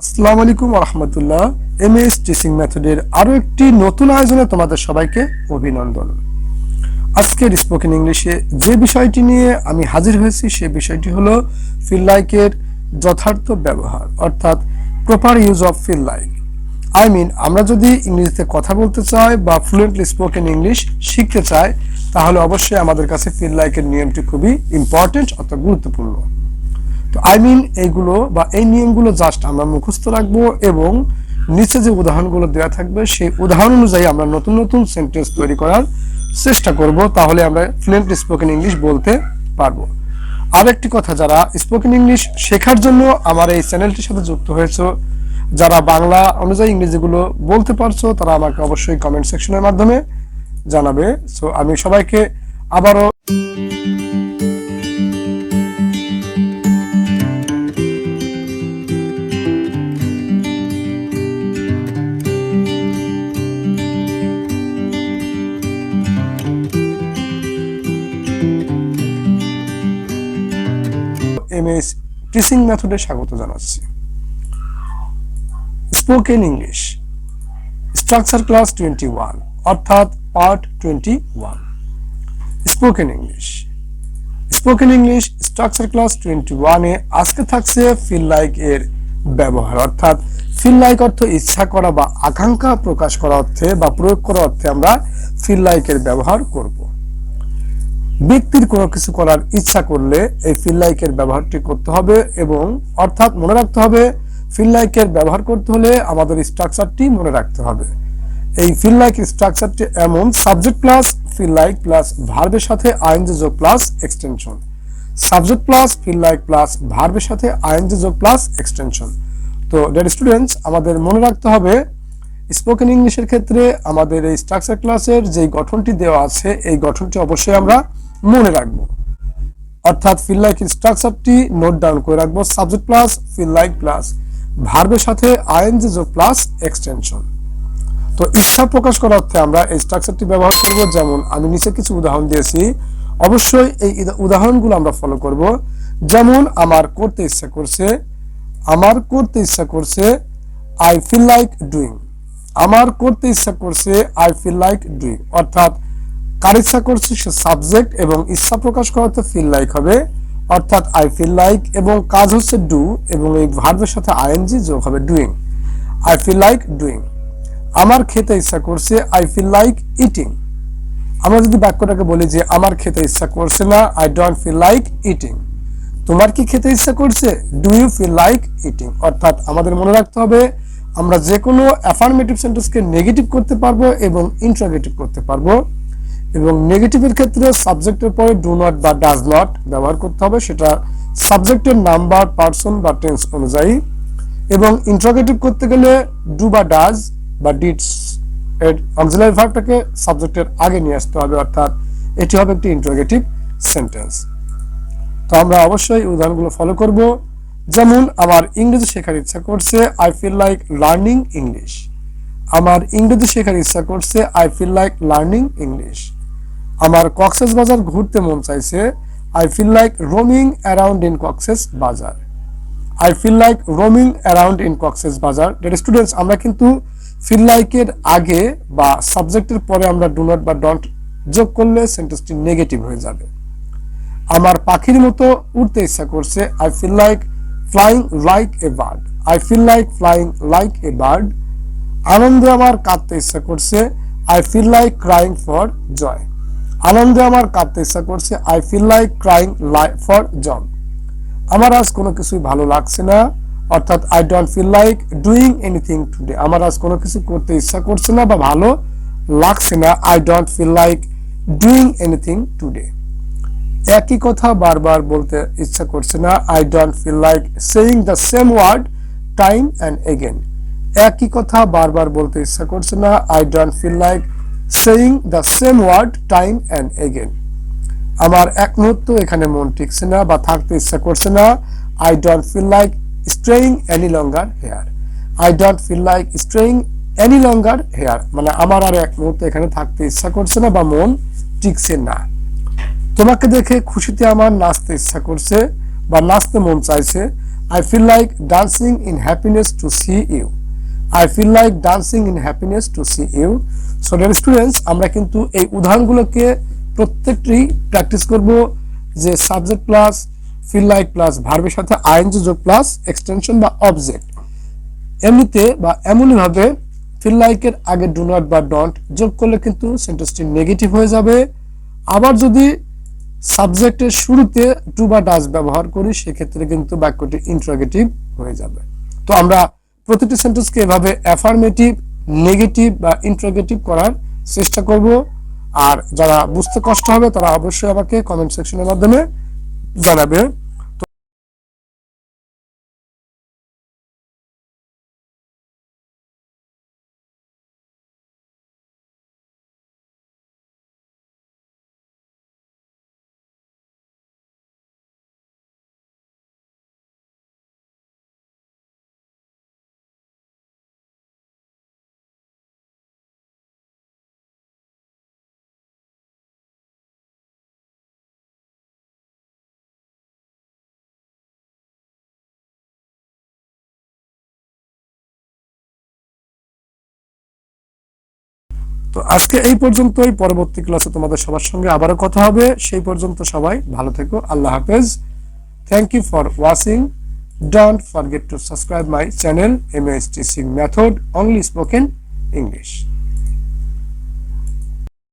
আসসালামু আলাইকুম ওয়া রাহমাতুল্লাহ। এমএস টিচিং মেথডের আরো একটি নতুন আয়োজনে তোমাদের সবাইকে অভিনন্দন। আজকের স্পোকেন ইংলিশে যে বিষয়টি নিয়ে আমি হাজির হয়েছি সেই বিষয়টি হলো ফিল লাইকের যথার্থ ব্যবহার, অর্থাৎ proper use of feel like. আমরা যদি ইংরেজিতে কথা বলতে চাই বা ফ্লুয়েন্টলি স্পোকেন ইংলিশ শিখতে চাই, তাহলে অবশ্যই আমাদের কাছে ফিল লাইকের নিয়মটি খুবই ইম্পর্টেন্ট, অর্থাৎ গুরুত্বপূর্ণ। তো এইগুলো বা এই নিয়মগুলো জাস্ট আমরা মুখস্থ রাখবো এবং নিচে যে উদাহরণগুলো দেওয়া থাকবে সেই উদাহরণ অনুযায়ী আমরা নতুন নতুন সেন্টেন্স তৈরি করার চেষ্টা করব, তাহলে আমরা ফ্লুয়েন্টলি স্পোকেন ইংলিশ বলতে পারবো। আর একটি কথা, যারা স্পোকেন ইংলিশ শেখার জন্য আমার এই চ্যানেলটির সাথে যুক্ত হয়েছে, যারা বাংলা অনুযায়ী ইংরেজিগুলো বলতে পারছো, তারা আমাকে অবশ্যই কমেন্ট সেকশনের মাধ্যমে জানাবে। সো আমি সবাইকে আবারও এমএস টিচিং মেথডে স্বাগত জানাচ্ছি। স্পোকেন ইংলিশ স্ট্রাকচার ক্লাস 21, অর্থাৎ part 21। Spoken English structure class 21 এ আজকে থাকছে ফিল লাইক এর ব্যবহার, অর্থাৎ ফিল লাইক অর্থ ইচ্ছা করা বা আকাঙ্ক্ষা প্রকাশ করা অর্থে বা প্রয়োগ করা অর্থে আমরা ফিল লাইক এর ব্যবহার করব। ব্যক্তির কোনো কিছু করার ইচ্ছা করলে এই ফিল লাইকের ব্যবহারটি করতে হবে, এবং অর্থাৎ মনে রাখতে হবে ফিল লাইকের ব্যবহার করতে হলে আমাদের স্ট্রাকচারটি মনে রাখতে হবে। এই ফিল লাইক স্ট্রাকচারটি এমন: subject plus feel like plus ভার্বের সাথে আইএনজি যোগ plus extension. Subject plus feel like plus ভার্বের সাথে আইএনজি যোগ প্লাস এক্সটেনশন। তো ডিয়ার স্টুডেন্টস, আমাদের মনে রাখতে হবে স্পোকেন ইংলিশের ক্ষেত্রে আমাদের এই স্ট্রাকচার ক্লাসের যে গঠনটি দেওয়া আছে এই গঠনটি অবশ্যই আমরা মনে রাখবো, অর্থাৎ ফিল লাইক স্ট্রাকচারটি নোট ডাউন করে রাখবো। Subject plus feel like plus ভার্বের সাথে আইএনজি যোগ প্লাস এক্সটেনশন। তো ইচ্ছা প্রকাশ করার অর্থে আমরা এই স্ট্রাকচারটি ব্যবহার করব। যেমন আমি নিচে কিছু উদাহরণ দিয়েছি, অবশ্যই এই উদাহরণগুলো আমরা ফলো করব। যেমন আমার করতে ইচ্ছা করছে আই ফিল লাইক ডুইং। আমার করতে ইচ্ছা করছে আই ফিল লাইক ডুইং, অর্থাৎ কার ইচ্ছা করছে সে সাবজেক্ট এবং ইচ্ছা প্রকাশ করাতে ফিল লাইক হবে, অর্থাৎ আই ফিল লাইক, এবং কাজ হচ্ছে ডু এবং এই ভার্বের সাথে আইএনজি যোগ হবে doing, I feel like doing. আমার খেতে ইচ্ছা করছে আই ফিল লাইক ইটিং। আমরা যদি বাক্যটাকে বলি যে আমার খেতে ইচ্ছা করছে না, I don't feel like eating. তোমার কি খেতে ইচ্ছা করছে, do you feel like eating. অর্থাৎ আমাদের মনে রাখতে হবে আমরা যে কোনো অ্যাফার্মেটিভ সেন্টেন্সকে নেগেটিভ করতে পারবো এবং ইন্টারোগেটিভ করতে পারবো, এবং নেগেটিভের ক্ষেত্রে সাবজেক্টের পরে ডু নট বা ডাজ নট ব্যবহার করতে হবে, সেটা সাবজেক্টের নাম্বার, পারসন বা টেন্স অনুযায়ী। এবং ইন্টারোগেটিভ করতে গেলে ডু বা ডাজ বা ডিডস এর অক্সিলারি ভার্বটাকে সাবজেক্টের আগে নিয়ে আসতে হবে, অর্থাৎ এটি হবে একটি ইন্টারোগেটিভ সেন্টেন্স। তো আমরা অবশ্যই উদাহরণগুলো ফলো করব। যেমন আমার ইংরেজি শেখার ইচ্ছা করছে, I feel like learning English. আমার ইংরেজি শেখার ইচ্ছা করছে, I feel like learning English. আমার কক্সেস বাজার ঘুরতে মন চাইছে, I feel like roaming around in Cox's Bazar. I feel like roaming around in Cox's Bazar. Dear students, আমরা কিন্তু ফিল লাইকের আগে বা সাবজেক্টের পরে আমরা ডু নট বা ডন্ট যোগ করলে সেন্টেন্সটি নেগেটিভ হয়ে যাবে। আমার পাখির মতো উড়তে ইচ্ছা করছে, I feel like flying like a bird. I feel like flying like a bird. আনন্দে আমার কাঁদতে ইচ্ছা করছে, I feel like crying for joy. আনন্দে আমার কাঁদতে ইচ্ছা করছে, I feel like crying for joy. আমার আজ কোনো কিছুই ভালো লাগছে না, অর্থাৎ I don't feel like doing anything today. আমার আজ কোনো কিছু করতে ইচ্ছা করছে না বা ভালো লাগছে না, I don't feel like doing anything today. একই কথা বারবার বলতে ইচ্ছা করছে না, I don't feel like saying the same word time and again. একই কথা বারবার বলতে ইচ্ছা করছে না, I don't feel like saying the same word time and again. আমার এক মুহূর্ত এখানে মন টিকছে না বা থাকতে ইচ্ছা করছে না, I don't feel like staying any longer here. I don't feel like staying any longer here, মানে আমার আর এক মুহূর্ত এখানে থাকতে ইচ্ছা করছে না বা মন টিকছে না। তোমাকে দেখে খুশিতে আমার নাচতে ইচ্ছা করছে বা নাচতে মন চাইছে, I feel like dancing in happiness to see you. I feel like dancing in happiness to see you. So dear students, আমরা কিন্তু এই উদাহরণগুলোকে প্রত্যেকটি প্র্যাকটিস করব যে subject plus feel like plus ভার্বের সাথে আইএনজি যোগ প্লাস এক্সটেনশন বা অবজেক্ট। এমনিতে বা এমনই ভাবে ফিল লাইকের আগে ডু নট বা ডন্ট যোগ করলে কিন্তু সেন্টেন্সটি নেগেটিভ হয়ে যাবে। আবার যদি সাবজেক্টের শুরুতে ডু বা ডাজ ব্যবহার করি সেক্ষেত্রে কিন্তু বাক্যটি ইন্টারোগেটিভ হয়ে যাবে। তো আমরা প্রতিটি সেন্টেন্সকে এভাবে অ্যাফার্মেটিভ, নেগেটিভ বা ইন্টারোগেটিভ করার চেষ্টা করব। আর যারা বুঝতে কষ্ট হবে তারা অবশ্যই আমাকে কমেন্ট সেকশনের মাধ্যমে জানাবে। তো আজকে এই পর্যন্তই, পরবর্তী ক্লাসে তোমাদের সবার সঙ্গে আবারও কথা হবে। সেই পর্যন্ত সবাই ভালো থেকো, আল্লাহ হাফেজ। Thank you for watching. Don't forget to subscribe my channel MAS Teaching Method, only spoken English.